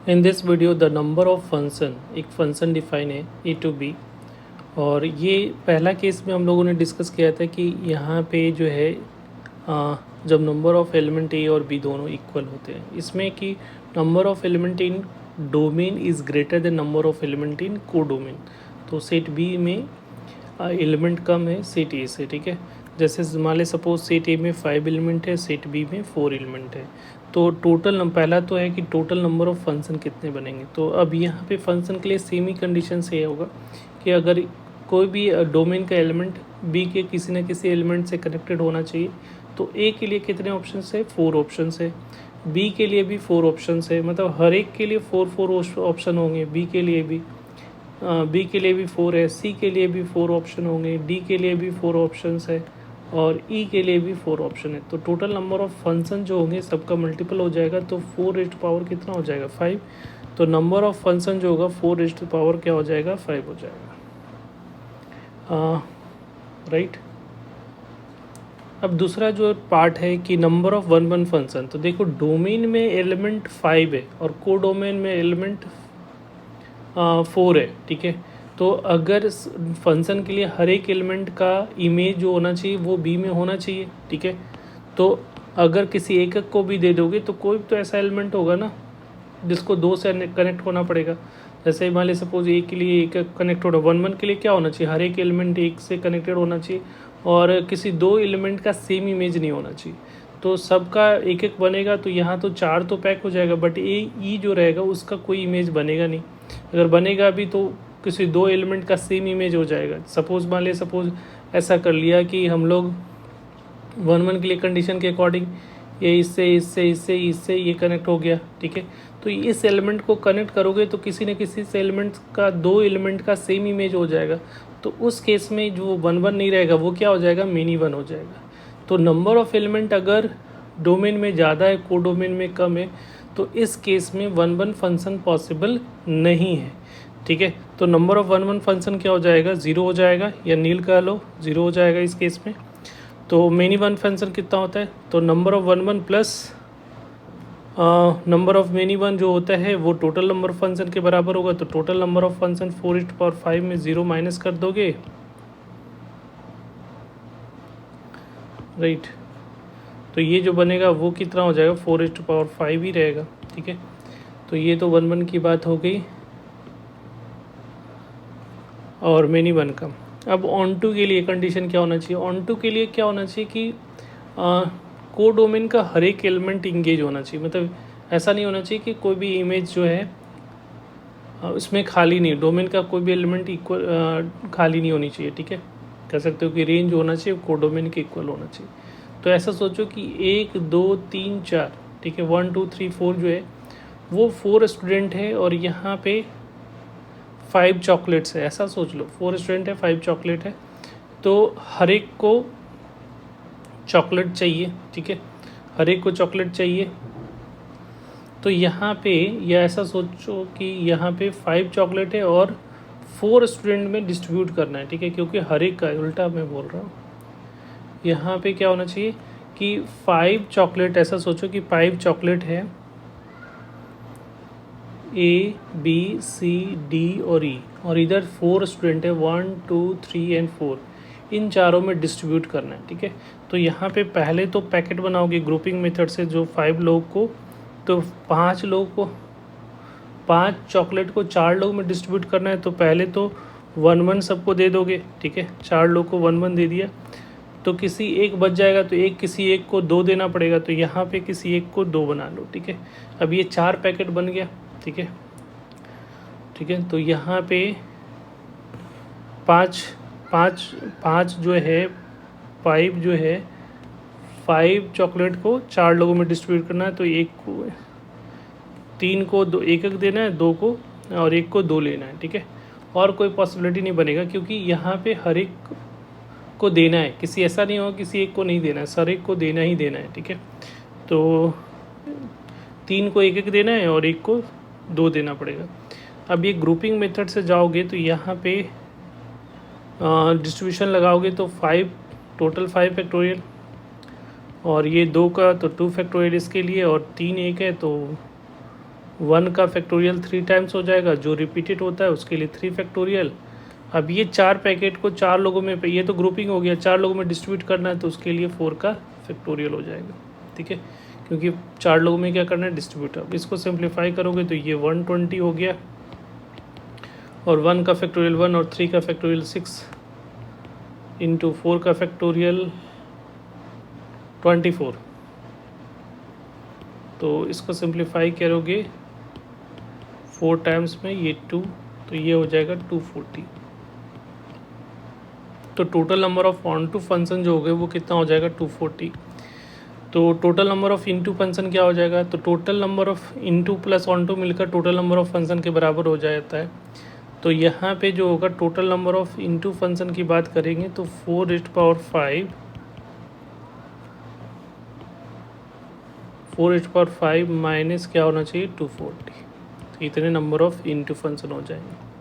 In this video the number of function, एक function define है ए to be. और ये पहला केस में हम लोगों ने डिस्कस किया था कि यहाँ पे जो है जब नंबर ऑफ एलिमेंट ए और बी दोनों इक्वल होते हैं, इसमें कि number of element in domain is greater than number of element in को डोमेन। तो सेट बी में एलिमेंट कम है सेट ए से, ठीक है। जैसे मान लें सपोज सेट ए में 5 एलिमेंट है, सेट बी में 4 एलिमेंट है। तो टोटल पहला तो है कि टोटल नंबर ऑफ फंक्शन कितने बनेंगे। तो अब यहाँ पे फंक्शन के लिए सेम ही कंडीशन से ये होगा कि अगर कोई भी डोमेन का एलिमेंट बी के किसी न किसी एलिमेंट से कनेक्टेड होना चाहिए, तो ए के लिए कितने ऑप्शन है? 4 ऑप्शन है। बी के लिए भी 4 ऑप्शन है, मतलब हर एक के लिए 4 ऑप्शन होंगे। बी के लिए भी 4 है, सी के लिए भी 4 ऑप्शन होंगे, डी के लिए भी 4 ऑप्शन है और ई के लिए भी 4 ऑप्शन है। तो टोटल नंबर ऑफ फंक्शन जो होंगे सबका मल्टीपल हो जाएगा, तो 4 रेज़ टू पावर कितना हो जाएगा? 5। तो नंबर ऑफ फंक्शन जो होगा 4 रेज़ टू पावर क्या हो जाएगा? 5 हो जाएगा। राइट। अब दूसरा जो पार्ट है कि नंबर ऑफ वन फंक्शन, तो देखो डोमेन में एलिमेंट 5 है और को डोमेन में एलिमेंट 4 है, ठीक है। तो अगर फंक्शन के लिए हर एक एलिमेंट का इमेज जो होना चाहिए वो बी में होना चाहिए, ठीक है। तो अगर किसी एक को भी दे दोगे तो कोई तो ऐसा एलिमेंट होगा ना जिसको 2 से कनेक्ट होना पड़ेगा। जैसे मान लीजिए सपोज एक के लिए एक कनेक्ट होना, वन के लिए क्या होना चाहिए? हर एक एलिमेंट एक से कनेक्टेड होना चाहिए और किसी 2 एलिमेंट का सेम इमेज नहीं होना चाहिए। तो सबका एक एक बनेगा, तो यहाँ तो 4 तो पैक हो जाएगा, बट ई जो रहेगा उसका कोई इमेज बनेगा नहीं। अगर बनेगा भी तो किसी 2 एलिमेंट का सेम इमेज हो जाएगा। सपोज मान लिया, सपोज ऐसा कर लिया कि हम लोग वन के लिए कंडीशन के अकॉर्डिंग ये इससे ये कनेक्ट हो गया, ठीक है। तो इस एलिमेंट को कनेक्ट करोगे तो किसी न किसी से एलिमेंट का 2 एलिमेंट का सेम इमेज हो जाएगा। तो उस केस में जो वन नहीं रहेगा वो क्या हो जाएगा? मिनी वन हो जाएगा। तो नंबर ऑफ एलिमेंट अगर डोमेन में ज़्यादा है, को डोमेन में कम है, तो इस केस में वन फंक्शन पॉसिबल नहीं है, ठीक है। तो नंबर ऑफ वन फंक्शन क्या हो जाएगा? 0 हो जाएगा, या नील कह लो 0 हो जाएगा इस केस में। तो मेनी वन फंक्शन कितना होता है? तो number of one plus number of many one जो होता है वो टोटल नंबर ऑफ फंक्शन के बराबर होगा। तो टोटल नंबर ऑफ फंक्शन 4/5 में 0 माइनस कर दोगे, राइट। तो ये जो बनेगा वो कितना हो जाएगा? 4/5 ही रहेगा, ठीक है। तो ये तो वन की बात हो गई और मेनी वन का। अब ऑन टू के लिए कंडीशन क्या होना चाहिए? ऑन टू के लिए क्या होना चाहिए कि को डोमेन का हर एक एलिमेंट इंगेज होना चाहिए। मतलब ऐसा नहीं होना चाहिए कि कोई भी इमेज जो है उसमें खाली नहीं, डोमेन का कोई भी एलिमेंट इक्वल खाली नहीं होनी चाहिए, ठीक है। कह सकते हो कि रेंज होना चाहिए को डोमेन के इक्वल होना चाहिए। तो ऐसा सोचो कि 1 2 3 4, ठीक है, 1 2 3 4 जो है वो 4 स्टूडेंट है और यहाँ पे 5 चॉकलेट्स है। ऐसा सोच लो 4 स्टूडेंट है, 5 चॉकलेट है, तो हर एक को चॉकलेट चाहिए, ठीक है, हर एक को चॉकलेट चाहिए। तो यहाँ पे या ऐसा सोचो कि यहाँ पे 5 चॉकलेट है और 4 स्टूडेंट में डिस्ट्रीब्यूट करना है, ठीक है, क्योंकि हर एक का उल्टा मैं बोल रहा हूँ। यहाँ पे क्या होना चाहिए कि 5 चॉकलेट, ऐसा सोचो कि 5 चॉकलेट है, ए बी सी डी और ई, और इधर 4 स्टूडेंट है, 1 2 3 एंड 4, इन चारों में डिस्ट्रीब्यूट करना है, ठीक है। तो यहाँ पे पहले तो पैकेट बनाओगे ग्रुपिंग मेथड से, जो 5 लोग को, तो 5 लोग को 5 चॉकलेट को 4 लोग में डिस्ट्रीब्यूट करना है। तो पहले तो 1 सबको दे दोगे, ठीक है, 4 लोग को 1 दे दिया, तो किसी एक बच जाएगा, तो एक किसी एक को 2 देना पड़ेगा। तो यहाँ पे किसी एक को 2 बना लो, ठीक है। अब ये 4 पैकेट बन गया, ठीक है, ठीक है। तो यहाँ पे 5 जो है 5 जो है 5 चॉकलेट को 4 लोगों में डिस्ट्रीब्यूट करना है। तो एक को 3 को 2 एक देना है, 2 को और 1 को 2 लेना है, ठीक है। और कोई पॉसिबिलिटी नहीं बनेगा क्योंकि यहाँ पे हर एक को देना है, किसी ऐसा नहीं होगा किसी एक को नहीं देना है, हर एक को देना ही देना है, ठीक है। तो 3 को 1 देना है और 1 को 2 देना पड़ेगा। अब ये ग्रुपिंग मेथड से जाओगे तो यहाँ पे डिस्ट्रीब्यूशन लगाओगे तो 5 टोटल 5 फैक्टोरियल, और ये 2 का तो 2 फैक्टोरियल इसके लिए, और 3 1 है तो 1 का फैक्टोरियल 3 टाइम्स हो जाएगा, जो रिपीटेड होता है उसके लिए 3 फैक्टोरियल। अब ये 4 पैकेट को 4 लोगों में, ये तो ग्रुपिंग हो गया, 4 लोगों में डिस्ट्रीब्यूट करना है तो उसके लिए 4 का फैक्टोरियल हो जाएगा। ठीक है, क्योंकि 4 लोगों में क्या करना है, डिस्ट्रीब्यूट। अब इसको सिंप्लीफाई करोगे तो ये 120 हो गया, और 1 का फैक्टोरियल 1 और 3 का फैक्टोरियल 6 इंटू 4 का फैक्टोरियल 24। तो इसको सिंप्लीफाई करोगे 4 टाइम्स में ये 2, तो ये हो जाएगा 240। तो total number of onto function जो हो गए वो कितना हो जाएगा, 240। तो total number of into function क्या हो जाएगा, तो total number of into plus onto मिलकर टोटल नंबर ऑफ फंक्शन के बराबर हो जाता है। तो यहाँ पे जो होगा total number of into function की बात करेंगे तो 4 × 5 माइनस क्या होना चाहिए, 240। तो इतने नंबर ऑफ इनटू फंक्शन हो जाएंगे।